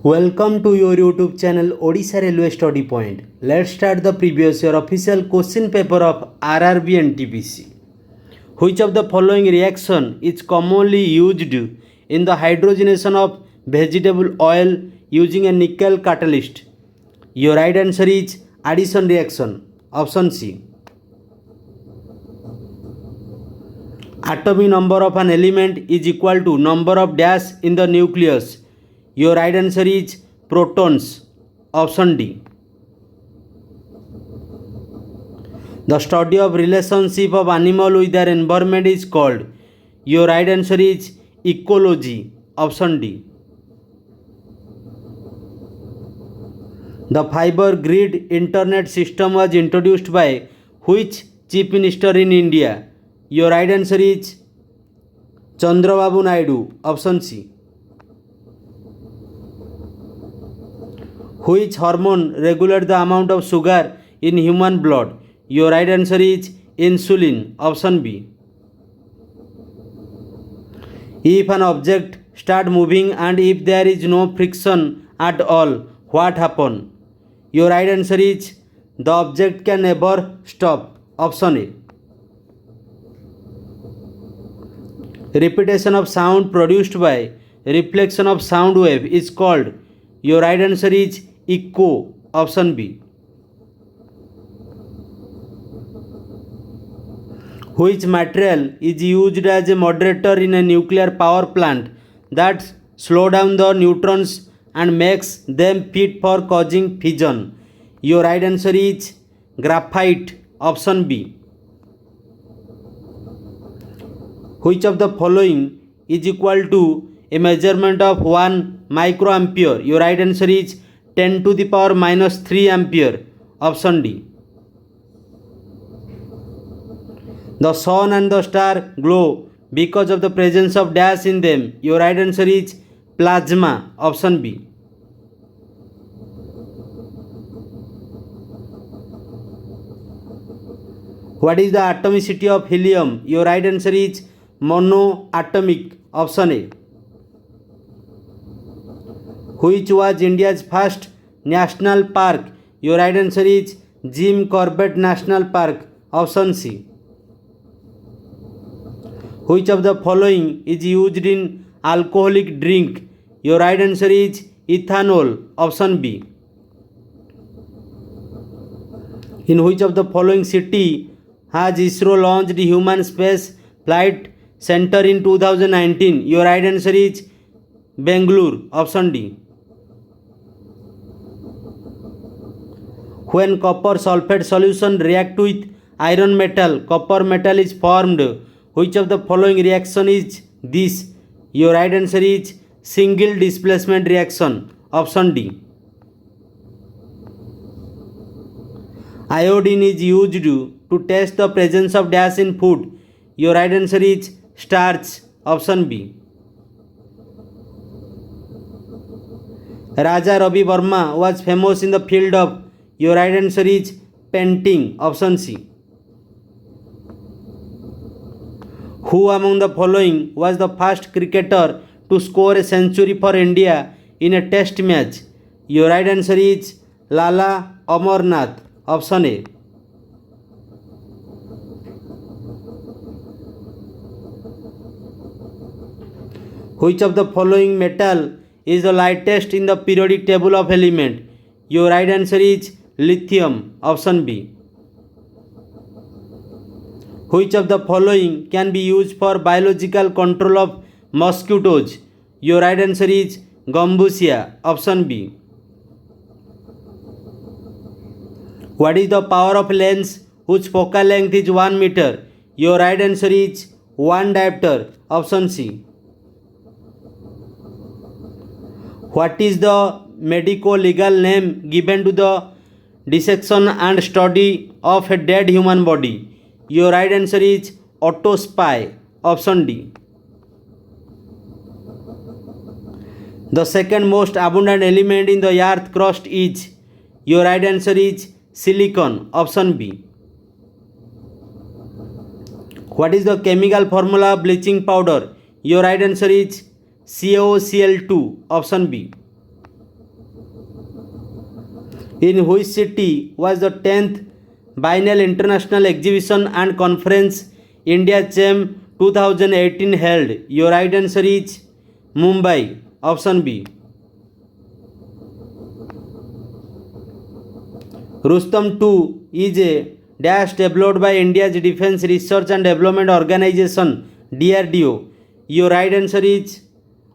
Welcome to your YouTube channel Odisha Railway Study Point. Let's start the previous year official question paper of RRB and TPC. Which of the following reaction is commonly used in the hydrogenation of vegetable oil using a nickel catalyst? Your right answer is addition reaction. Option C. Atomic number of an element is equal to number of dash in the nucleus. Your right answer is protons. Option D. The study of relationship of animal with their environment is called. Your right answer is ecology. Option D. The fiber grid internet system was introduced by which chief minister in India? Your right answer is Chandrababu Naidu. Option C. Which hormone regulates the amount of sugar in human blood? Your right answer is insulin. Option B. If an object starts moving and if there is no friction at all, what happens? Your right answer is the object can never stop. Option A. Repetition of sound produced by reflection of sound wave is called. Your right answer is echo. Option B. Which material is used as a moderator in a nuclear power plant that slow down the neutrons and makes them fit for causing fission? Your right answer is graphite. Option B. Which of the following is equal to a measurement of 1 microampere? Your right answer is 10 to the power minus 3 ampere. Option D. The sun and the star glow because of the presence of dash in them. Your right answer is plasma. Option B. What is the atomicity of helium? Your right answer is monoatomic. Option A. Which was India's first national park? Your right answer is Jim Corbett National Park. Option C. Which of the following is used in alcoholic drink? Your right answer is ethanol. Option B. In which of the following city has ISRO launched human space flight center in 2019? Your right answer is Bangalore. Option D. When copper sulfate solution react with iron metal, copper metal is formed. Which of the following reaction is this? Your right answer is single displacement reaction. Option D. Iodine is used to test the presence of dash in food. Your right answer is starch. Option B. Raja Ravi Verma was famous in the field of. Your right answer is painting. Option C. Who among the following was the first cricketer to score a century for India in a test match? Your right answer is Lala Amarnath. Option A. Which of the following metal is the lightest in the periodic table of element? Your right answer is lithium. Option B. Which of the following can be used for biological control of mosquitoes? Your right answer is Gambusia. Option B. What is the power of lens whose focal length is 1 meter? Your right answer is 1 diopter. Option C. What is the medico-legal name given to the dissection and study of a dead human body? Your right answer is autopsy. Option D. The second most abundant element in the earth crust is. Your right answer is silicon. Option B. What is the chemical formula of bleaching powder? Your right answer is CaOCl2. Option B. In which city was the 10th Biennial International Exhibition and Conference India CHEM 2018 held? Your right answer is Mumbai. Option B. Rustom 2 is a dash developed by India's Defence Research and Development Organization DRDO. Your right answer is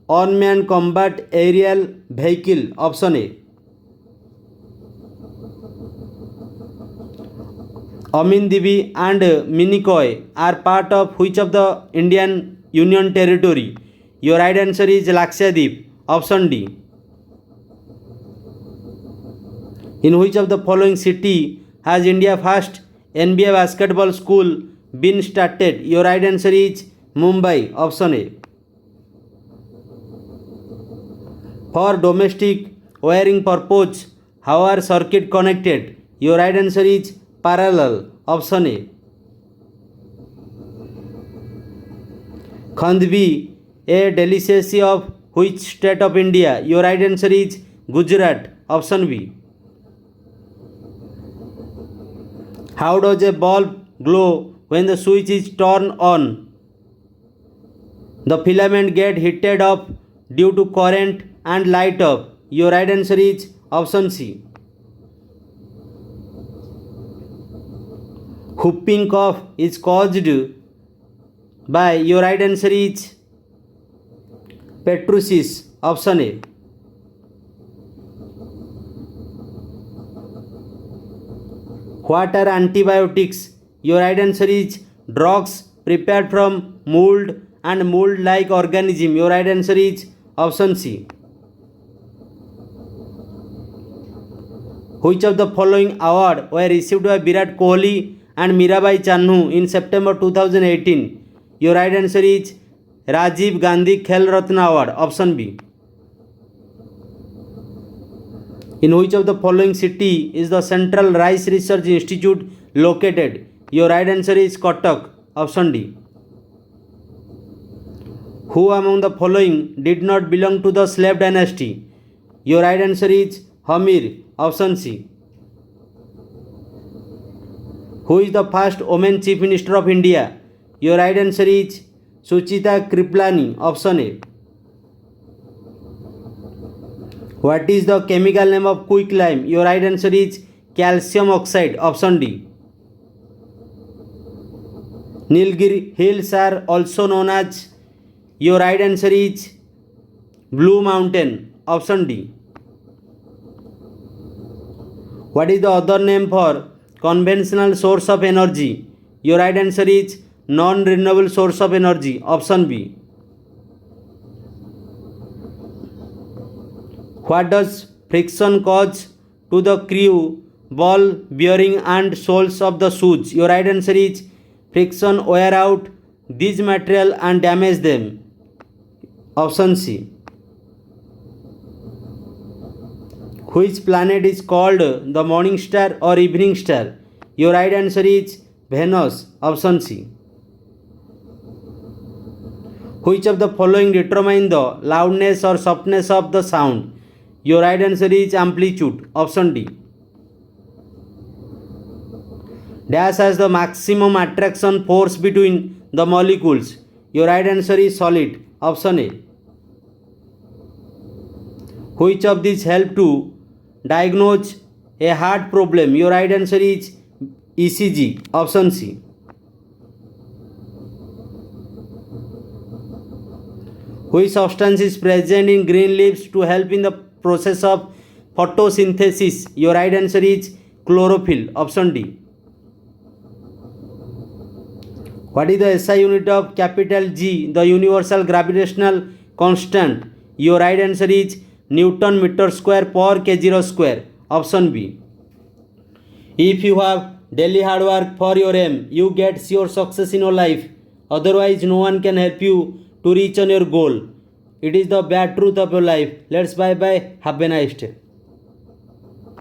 Unmanned Combat Aerial Vehicle. Option A. Amindivi and Minicoy are part of which of the Indian Union Territory? Your right answer is Lakshadweep. Option D. In which of the following city has India first NBA basketball school been started? Your right answer is Mumbai. Option A. For domestic wiring purpose, how are circuit connected? Your right answer is parallel. Option A. Khandvi, a delicacy of which state of India? Your right answer is Gujarat. Option B. How does a bulb glow when the switch is turned on? The filament get heated up due to current and light up. Your right answer is option C. Whooping cough is caused by, your right answer is pertussis. Option A. What are antibiotics? Your right answer is drugs prepared from mold and mold-like organism. Your right answer is option C. Which of the following award were received by Virat Kohli and Mirabai Channu in September 2018? Your right answer is Rajiv Gandhi Khel Ratna Award. Option B. In which of the following city is the Central Rice Research Institute located? Your right answer is Cuttack. Option D. Who among the following did not belong to the slave dynasty? Your right answer is Hamir. Option C. Who is the first woman Chief Minister of India? Your right answer is Suchita Kriplani. Option A. What is the chemical name of quicklime? Your right answer is calcium oxide. Option D. Nilgiri Hills are also known as, your right answer is Blue Mountain. Option D. What is the other name for conventional source of energy? Your right answer is non-renewable source of energy. Option B. What does friction cause to the crew, ball bearing and soles of the shoes? Your right answer is friction wear out these material and damage them. Option C. Which planet is called the morning star or evening star? Your right answer is Venus. Option C. Which of the following determine the loudness or softness of the sound? Your right answer is amplitude. Option D. Dash has the maximum attraction force between the molecules. Your right answer is solid. Option A. Which of these help to diagnose a heart problem? Your right answer is ECG. Option C. Which substance is present in green leaves to help in the process of photosynthesis? Your right answer is chlorophyll. Option D. What is the SI unit of capital G, the universal gravitational constant? Your right answer is Newton meter square per kg square. Option B. If you have daily hard work for your aim, you get your success in your life. Otherwise, no one can help you to reach on your goal. It is the bad truth of your life. Let's bye bye. Have a nice day.